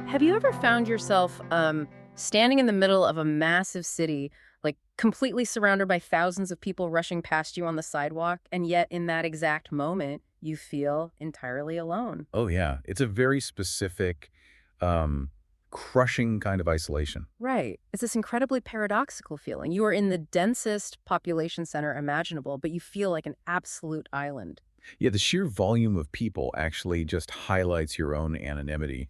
Have you ever found yourself standing in the middle of a massive city, like completely surrounded by thousands of people rushing past you on the sidewalk, and yet in that exact moment, you feel entirely alone? Oh, yeah. It's a very specific, um, crushing kind of isolation. Right. It's this incredibly paradoxical feeling. You are in the densest population center imaginable, but you feel like an absolute island. Yeah, the sheer volume of people actually just highlights your own anonymity.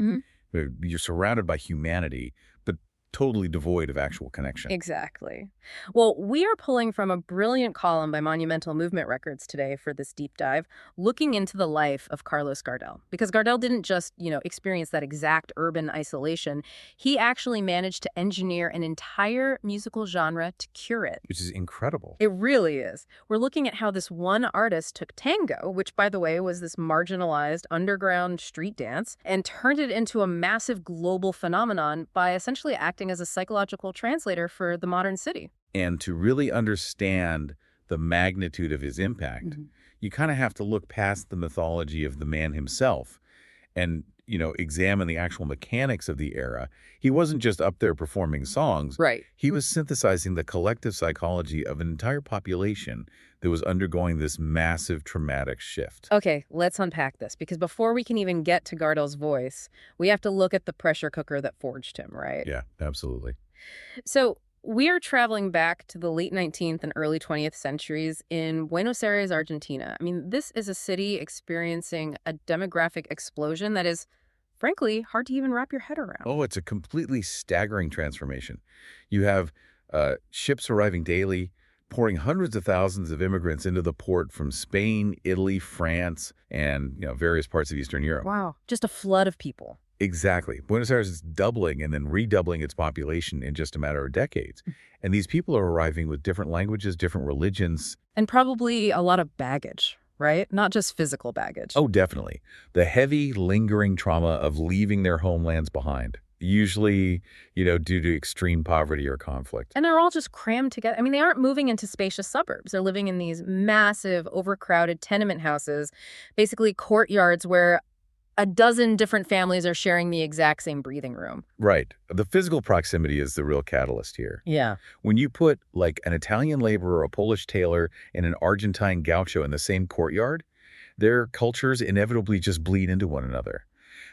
You're surrounded by humanity, but totally devoid of actual connection. Exactly. Well, we are pulling from a brilliant column by Monumental Movement Records today for this deep dive, looking into the life of Carlos Gardel. Because Gardel didn't just, experience that exact urban isolation. He actually managed to engineer an entire musical genre to cure it. Which is incredible. It really is. We're looking at how this one artist took tango, which, by the way, was this marginalized underground street dance, and turned it into a massive global phenomenon by essentially acting as a psychological translator for the modern city. And to really understand the magnitude of his impact, you kind of have to look past the mythology of the man himself and, examine the actual mechanics of the era. He wasn't just up there performing songs. Right. He was synthesizing the collective psychology of an entire population that was undergoing this massive traumatic shift. Okay, let's unpack this, because before we can even get to Gardel's voice, we have to look at the pressure cooker that forged him, right? Yeah, absolutely. So we are traveling back to the late 19th and early 20th centuries in Buenos Aires, Argentina. I mean, this is a city experiencing a demographic explosion that is, frankly, hard to even wrap your head around. Oh, it's a completely staggering transformation. You have ships arriving daily, pouring hundreds of thousands of immigrants into the port from Spain, Italy, France, and various parts of Eastern Europe. Wow. Just a flood of people. Exactly. Buenos Aires is doubling and then redoubling its population in just a matter of decades. And these people are arriving with different languages, different religions. And probably a lot of baggage, right? Not just physical baggage. Oh, definitely. The heavy, lingering trauma of leaving their homelands behind, usually, due to extreme poverty or conflict. And they're all just crammed together. I mean, they aren't moving into spacious suburbs. They're living in these massive, overcrowded tenement houses, basically courtyards where a dozen different families are sharing the exact same breathing room. Right. The physical proximity is the real catalyst here. Yeah. When you put, like, an Italian laborer, a Polish tailor, and an Argentine gaucho in the same courtyard, their cultures inevitably just bleed into one another.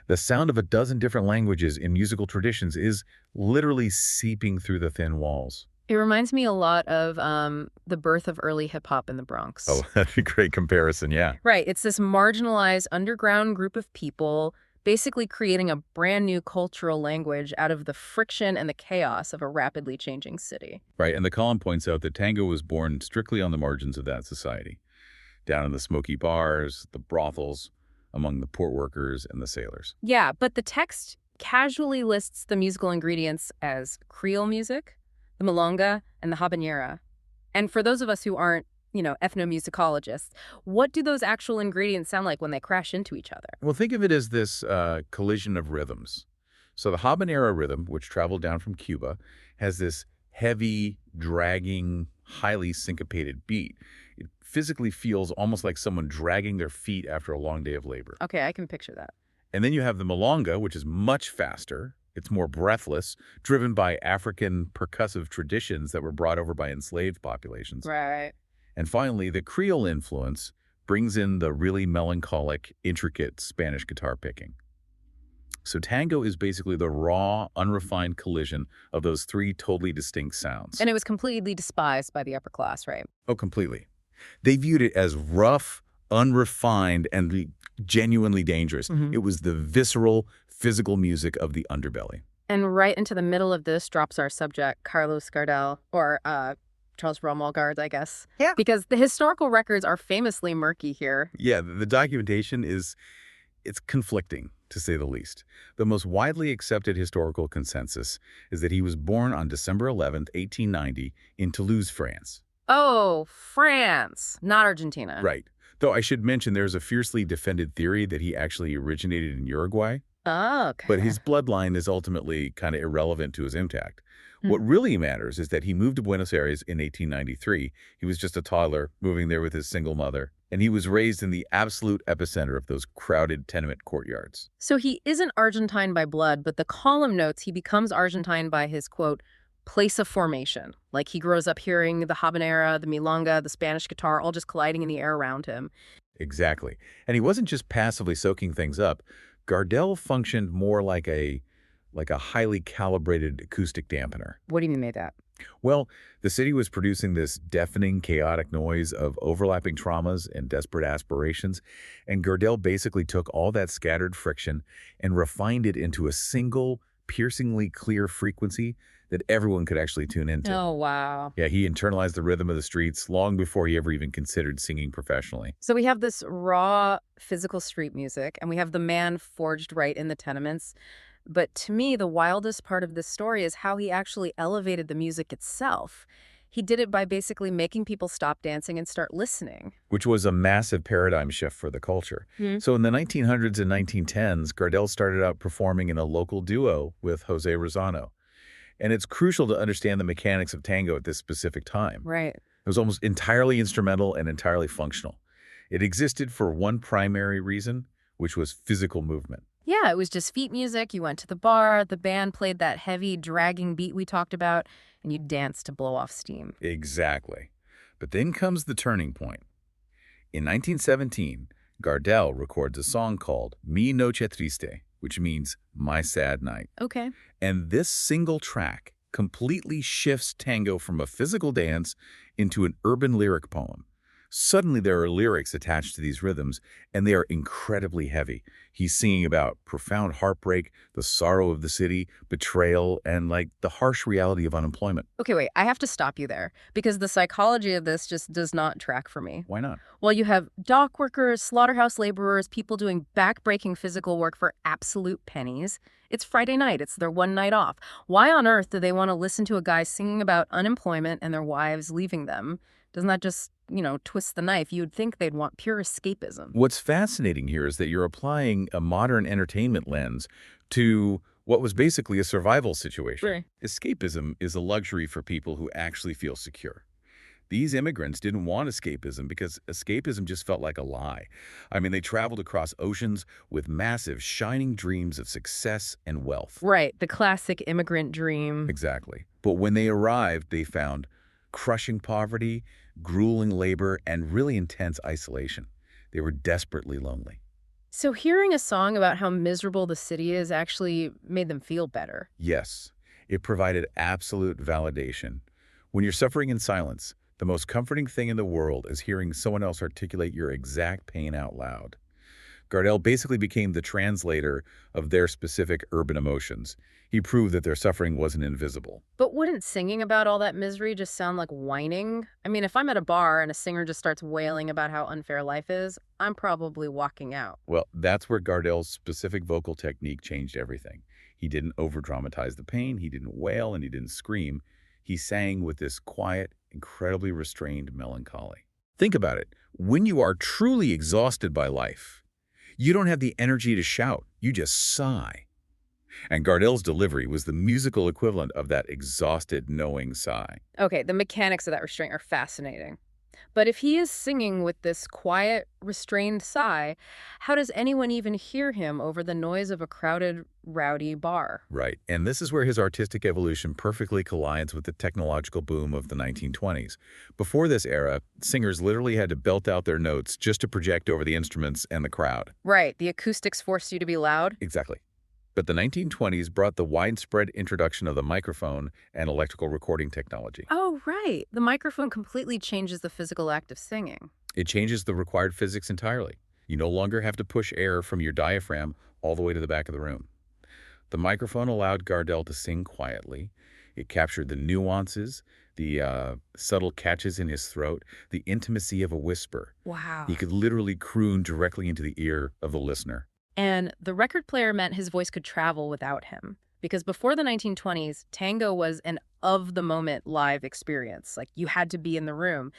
The sound of a dozen different languages in musical traditions is literally seeping through the thin walls. It reminds me a lot of the birth of early hip hop in the Bronx. Oh, that's a great comparison, yeah. Right. It's this marginalized underground group of people basically creating a brand new cultural language out of the friction and the chaos of a rapidly changing city. Right, and the column points out that tango was born strictly on the margins of that society, down in the smoky bars, the brothels, among the port workers and the sailors. Yeah, but the text casually lists the musical ingredients as Creole music, the milonga, and the habanera. And for those of us who aren't, ethnomusicologists, what do those actual ingredients sound like when they crash into each other? Well, think of it as this collision of rhythms. So the habanera rhythm, which traveled down from Cuba, has this heavy, dragging, highly syncopated beat. It physically feels almost like someone dragging their feet after a long day of labor. Okay, I can picture that. And then you have the milonga, which is much faster. It's more breathless, driven by African percussive traditions that were brought over by enslaved populations. Right. And finally, the Creole influence brings in the really melancholic, intricate Spanish guitar picking. So tango is basically the raw, unrefined collision of those three totally distinct sounds. And it was completely despised by the upper class, right? Oh, completely. They viewed it as rough, unrefined, and genuinely dangerous. It was the visceral, physical music of the underbelly. And right into the middle of this drops our subject, Carlos Gardel, or Charles Romuald, I guess. Yeah. Because the historical records are famously murky here. Yeah, the documentation it's conflicting, to say the least. The most widely accepted historical consensus is that he was born on December 11th, 1890, in Toulouse, France. Oh, France, not Argentina. Right. Though I should mention there's a fiercely defended theory that he actually originated in Uruguay. Oh, But okay. his bloodline is ultimately kind of irrelevant to his impact. What really matters is that he moved to Buenos Aires in 1893. He was just a toddler moving there with his single mother, and he was raised in the absolute epicenter of those crowded tenement courtyards. So he isn't Argentine by blood, but the column notes he becomes Argentine by his, quote, place of formation. Like he grows up hearing the habanera, the milonga, the Spanish guitar, all just colliding in the air around him. Exactly. And he wasn't just passively soaking things up. Gardel functioned more like a highly calibrated acoustic dampener. What do you mean by that? Well, the city was producing this deafening, chaotic noise of overlapping traumas and desperate aspirations, and Gardel basically took all that scattered friction and refined it into a single, piercingly clear frequency that everyone could actually tune into. Oh, wow. Yeah, he internalized the rhythm of the streets long before he ever even considered singing professionally. So we have this raw physical street music, and we have the man forged right in the tenements. But to me, the wildest part of this story is how he actually elevated the music itself. He did it by basically making people stop dancing and start listening. Which was a massive paradigm shift for the culture. Hmm. So in the 1900s and 1910s, Gardel started out performing in a local duo with Jose Rosano. And it's crucial to understand the mechanics of tango at this specific time. Right. It was almost entirely instrumental and entirely functional. It existed for one primary reason, which was physical movement. Yeah, it was just feet music. You went to the bar, the band played that heavy, dragging beat we talked about, and you danced to blow off steam. Exactly. But then comes the turning point. In 1917, Gardel records a song called Mi Noche Triste, which means My Sad Night. Okay. And this single track completely shifts tango from a physical dance into an urban lyric poem. Suddenly there are lyrics attached to these rhythms, and they are incredibly heavy. He's singing about profound heartbreak, the sorrow of the city, betrayal, and like the harsh reality of unemployment. Okay, wait, I have to stop you there because the psychology of this just does not track for me. Why not? Well, you have dock workers, slaughterhouse laborers, people doing back-breaking physical work for absolute pennies. It's Friday night. It's their one night off. Why on earth do they want to listen to a guy singing about unemployment and their wives leaving them? Doesn't that just, twist the knife? You'd think they'd want pure escapism. What's fascinating here is that you're applying a modern entertainment lens to what was basically a survival situation. Right. Escapism is a luxury for people who actually feel secure. These immigrants didn't want escapism because escapism just felt like a lie. I mean, they traveled across oceans with massive, shining dreams of success and wealth. Right, the classic immigrant dream. Exactly. But when they arrived, they found crushing poverty, grueling labor, and really intense isolation. They were desperately lonely. So hearing a song about how miserable the city is actually made them feel better. Yes, it provided absolute validation. When you're suffering in silence, the most comforting thing in the world is hearing someone else articulate your exact pain out loud. Gardel basically became the translator of their specific urban emotions. He proved that their suffering wasn't invisible. But wouldn't singing about all that misery just sound like whining? I mean, if I'm at a bar and a singer just starts wailing about how unfair life is, I'm probably walking out. Well, that's where Gardel's specific vocal technique changed everything. He didn't over-dramatize the pain, he didn't wail, and he didn't scream. He sang with this quiet, incredibly restrained melancholy. Think about it. When you are truly exhausted by life, you don't have the energy to shout. You just sigh. And Gardel's delivery was the musical equivalent of that exhausted, knowing sigh. Okay, the mechanics of that restraint are fascinating. But if he is singing with this quiet, restrained sigh, how does anyone even hear him over the noise of a crowded, rowdy bar? Right. And this is where his artistic evolution perfectly collides with the technological boom of the 1920s. Before this era, singers literally had to belt out their notes just to project over the instruments and the crowd. Right, the acoustics forced you to be loud? Exactly. But the 1920s brought the widespread introduction of the microphone and electrical recording technology. Oh, right. The microphone completely changes the physical act of singing. It changes the required physics entirely. You no longer have to push air from your diaphragm all the way to the back of the room. The microphone allowed Gardel to sing quietly. It captured the nuances, the subtle catches in his throat, the intimacy of a whisper. Wow. He could literally croon directly into the ear of the listener. And the record player meant his voice could travel without him. Because before the 1920s, tango was an of-the-moment live experience. Like, you had to be in the room.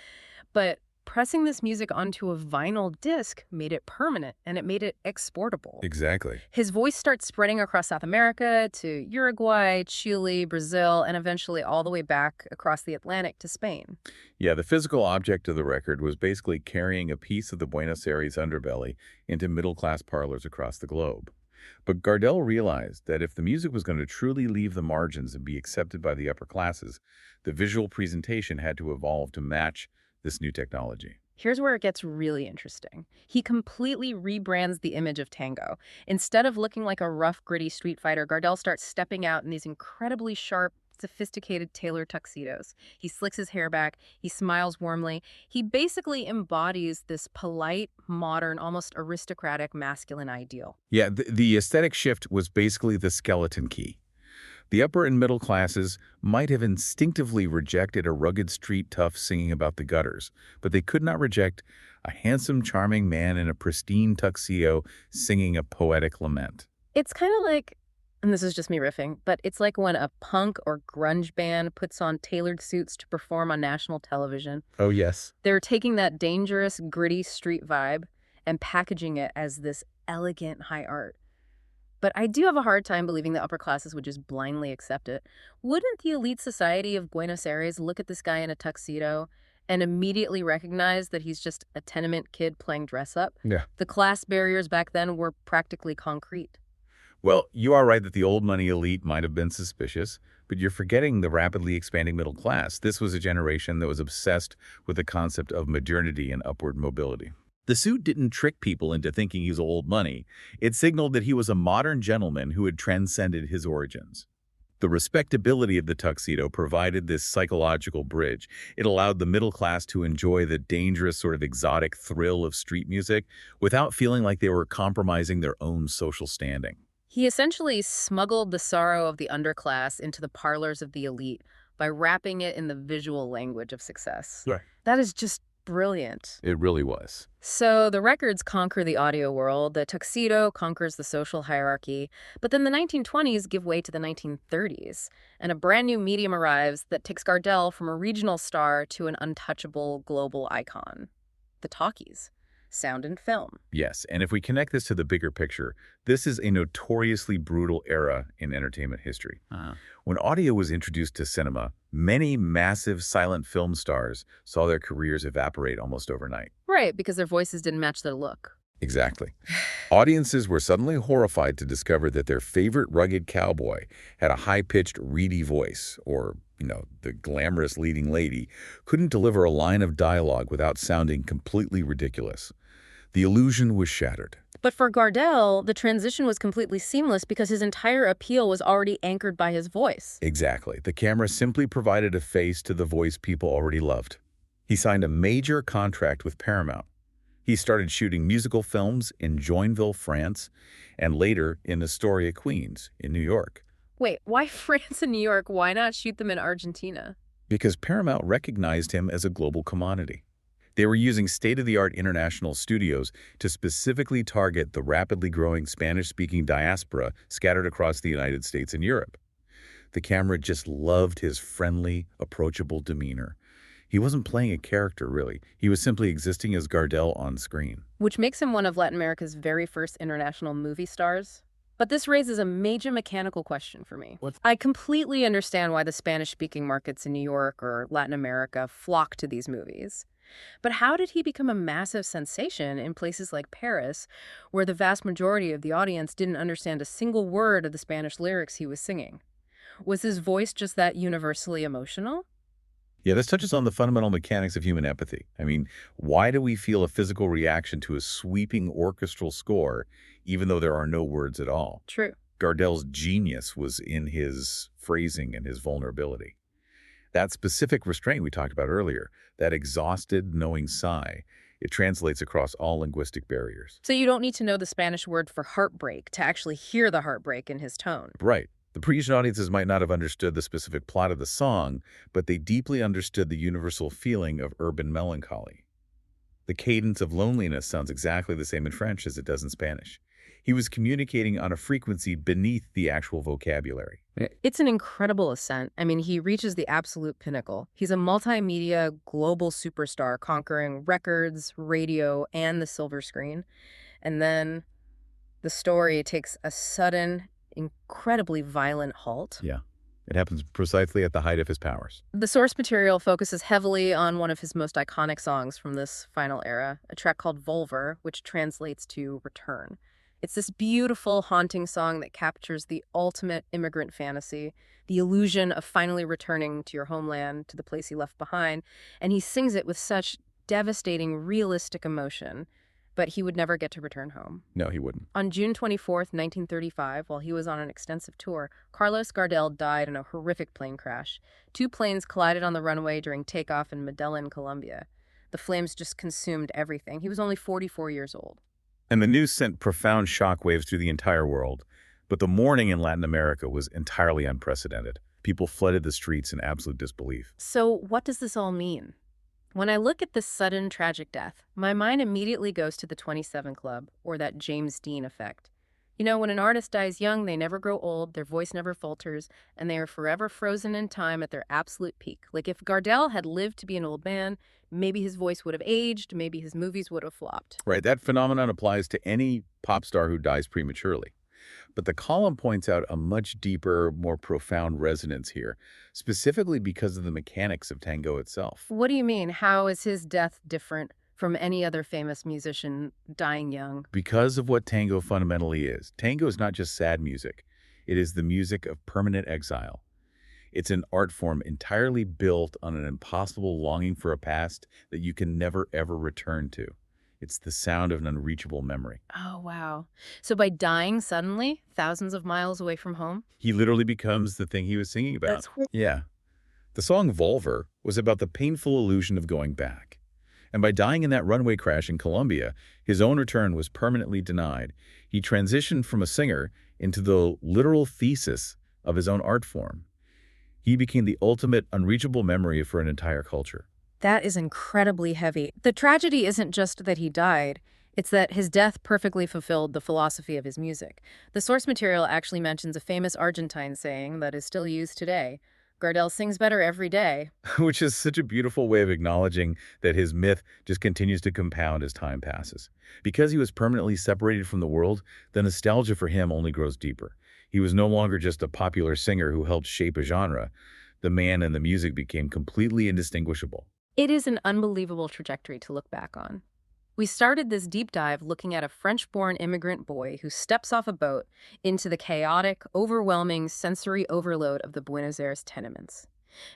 But pressing this music onto a vinyl disc made it permanent and it made it exportable. Exactly. His voice starts spreading across South America to Uruguay, Chile, Brazil, and eventually all the way back across the Atlantic to Spain. Yeah, the physical object of the record was basically carrying a piece of the Buenos Aires underbelly into middle-class parlors across the globe. But Gardel realized that if the music was going to truly leave the margins and be accepted by the upper classes, the visual presentation had to evolve to match this new technology. Here's where it gets really interesting. He completely rebrands the image of tango. Instead of looking like a rough, gritty street fighter, Gardel starts stepping out in these incredibly sharp, sophisticated tailored tuxedos. He slicks his hair back, he smiles warmly. He basically embodies this polite, modern, almost aristocratic masculine ideal. Yeah, the aesthetic shift was basically the skeleton key. The upper and middle classes might have instinctively rejected a rugged street tough singing about the gutters, but they could not reject a handsome, charming man in a pristine tuxedo singing a poetic lament. It's kind of like, and this is just me riffing, but it's like when a punk or grunge band puts on tailored suits to perform on national television. Oh, yes. They're taking that dangerous, gritty street vibe and packaging it as this elegant high art. But I do have a hard time believing the upper classes would just blindly accept it. Wouldn't the elite society of Buenos Aires look at this guy in a tuxedo and immediately recognize that he's just a tenement kid playing dress up? Yeah. The class barriers back then were practically concrete. Well, you are right that the old money elite might have been suspicious, but you're forgetting the rapidly expanding middle class. This was a generation that was obsessed with the concept of modernity and upward mobility. The suit didn't trick people into thinking he was old money. It signaled that he was a modern gentleman who had transcended his origins. The respectability of the tuxedo provided this psychological bridge. It allowed the middle class to enjoy the dangerous sort of exotic thrill of street music without feeling like they were compromising their own social standing. He essentially smuggled the sorrow of the underclass into the parlors of the elite by wrapping it in the visual language of success. Right. That is just brilliant. It really was. So the records conquer the audio world, the tuxedo conquers the social hierarchy, but then the 1920s give way to the 1930s, and a brand new medium arrives that takes Gardel from a regional star to an untouchable global icon. The talkies. Sound and film. Yes, and if we connect this to the bigger picture, this is a notoriously brutal era in entertainment history. When audio was introduced to cinema, many massive silent film stars saw their careers evaporate almost overnight. Right, because their voices didn't match their look. Exactly. Audiences were suddenly horrified to discover that their favorite rugged cowboy had a high-pitched, reedy voice, or, the glamorous leading lady couldn't deliver a line of dialogue without sounding completely ridiculous. The illusion was shattered. But for Gardel, the transition was completely seamless because his entire appeal was already anchored by his voice. Exactly. The camera simply provided a face to the voice people already loved. He signed a major contract with Paramount. He started shooting musical films in Joinville, France, and later in Astoria, Queens, in New York. Wait, why France and New York? Why not shoot them in Argentina? Because Paramount recognized him as a global commodity. They were using state-of-the-art international studios to specifically target the rapidly growing Spanish-speaking diaspora scattered across the United States and Europe. The camera just loved his friendly, approachable demeanor. He wasn't playing a character, really. He was simply existing as Gardel on screen. Which makes him one of Latin America's very first international movie stars. But this raises a major mechanical question for me. I completely understand why the Spanish-speaking markets in New York or Latin America flock to these movies. But how did he become a massive sensation in places like Paris, where the vast majority of the audience didn't understand a single word of the Spanish lyrics he was singing? Was his voice just that universally emotional? Yeah, this touches on the fundamental mechanics of human empathy. I mean, why do we feel a physical reaction to a sweeping orchestral score, even though there are no words at all? True. Gardel's genius was in his phrasing and his vulnerability. That specific restraint we talked about earlier, that exhausted, knowing sigh, it translates across all linguistic barriers. So you don't need to know the Spanish word for heartbreak to actually hear the heartbreak in his tone. Right. The Parisian audiences might not have understood the specific plot of the song, but they deeply understood the universal feeling of urban melancholy. The cadence of loneliness sounds exactly the same in French as it does in Spanish. He was communicating on a frequency beneath the actual vocabulary. It's an incredible ascent. I mean, he reaches the absolute pinnacle. He's a multimedia global superstar, conquering records, radio, and the silver screen. And then the story takes a sudden, incredibly violent halt. Yeah. It happens precisely at the height of his powers. The source material focuses heavily on one of his most iconic songs from this final era, a track called Volver, which translates to return. It's this beautiful, haunting song that captures the ultimate immigrant fantasy, the illusion of finally returning to your homeland, to the place you left behind, and he sings it with such devastating, realistic emotion, but he would never get to return home. No, he wouldn't. On June 24th, 1935, while he was on an extensive tour, Carlos Gardel died in a horrific plane crash. Two planes collided on the runway during takeoff in Medellin, Colombia. The flames just consumed everything. He was only 44 years old. And the news sent profound shockwaves through the entire world. But the mourning in Latin America was entirely unprecedented. People flooded the streets in absolute disbelief. So what does this all mean? When I look at this sudden tragic death, my mind immediately goes to the 27 Club, or that James Dean effect. You know, when an artist dies young, they never grow old, their voice never falters, and they are forever frozen in time at their absolute peak. Like if Gardel had lived to be an old man, maybe his voice would have aged, maybe his movies would have flopped. Right, that phenomenon applies to any pop star who dies prematurely. But the column points out a much deeper, more profound resonance here, specifically because of the mechanics of tango itself. What do you mean? How is his death different from any other famous musician dying young? Because of what tango fundamentally is. Tango is not just sad music. It is the music of permanent exile. It's an art form entirely built on an impossible longing for a past that you can never, ever return to. It's the sound of an unreachable memory. Oh, wow. So by dying suddenly, thousands of miles away from home? He literally becomes the thing he was singing about. That's Yeah. The song Volver was about the painful illusion of going back. And by dying in that runway crash in Colombia, his own return was permanently denied. He transitioned from a singer into the literal thesis of his own art form. He became the ultimate unreachable memory for an entire culture. That is incredibly heavy. The tragedy isn't just that he died, it's that his death perfectly fulfilled the philosophy of his music. The source material actually mentions a famous Argentine saying that is still used today: Gardel sings better every day. Which is such a beautiful way of acknowledging that his myth just continues to compound as time passes. Because he was permanently separated from the world, the nostalgia for him only grows deeper. He was no longer just a popular singer who helped shape a genre. The man and the music became completely indistinguishable. It is an unbelievable trajectory to look back on. We started this deep dive looking at a French-born immigrant boy who steps off a boat into the chaotic, overwhelming sensory overload of the Buenos Aires tenements.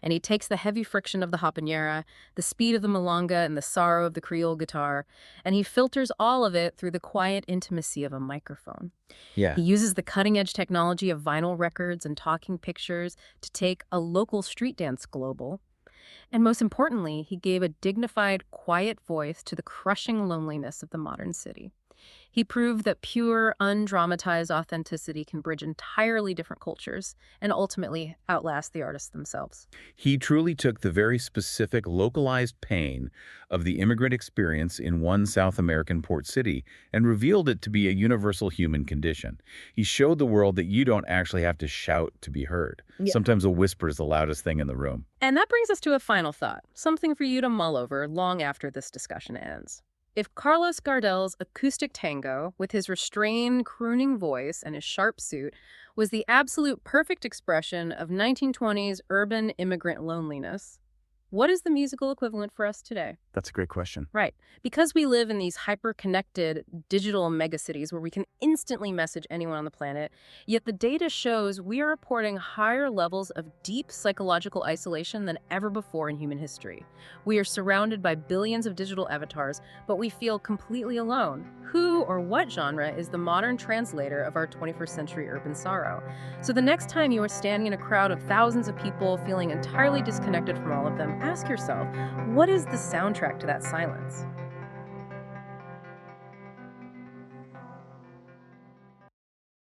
And he takes the heavy friction of the habanera, the speed of the milonga, and the sorrow of the Creole guitar, and he filters all of it through the quiet intimacy of a microphone. Yeah. He uses the cutting-edge technology of vinyl records and talking pictures to take a local street dance global. And most importantly, he gave a dignified, quiet voice to the crushing loneliness of the modern city. He proved that pure, undramatized authenticity can bridge entirely different cultures and ultimately outlast the artists themselves. He truly took the very specific, localized pain of the immigrant experience in one South American port city and revealed it to be a universal human condition. He showed the world that you don't actually have to shout to be heard. Yeah. Sometimes a whisper is the loudest thing in the room. And that brings us to a final thought, something for you to mull over long after this discussion ends. If Carlos Gardel's acoustic tango, with his restrained, crooning voice and his sharp suit, was the absolute perfect expression of 1920s urban immigrant loneliness, what is the musical equivalent for us today? That's a great question. Right. Because we live in these hyper-connected digital megacities where we can instantly message anyone on the planet, yet the data shows we are reporting higher levels of deep psychological isolation than ever before in human history. We are surrounded by billions of digital avatars, but we feel completely alone. Who or what genre is the modern translator of our 21st century urban sorrow? So the next time you are standing in a crowd of thousands of people feeling entirely disconnected from all of them, ask yourself, what is the soundtrack to that silence?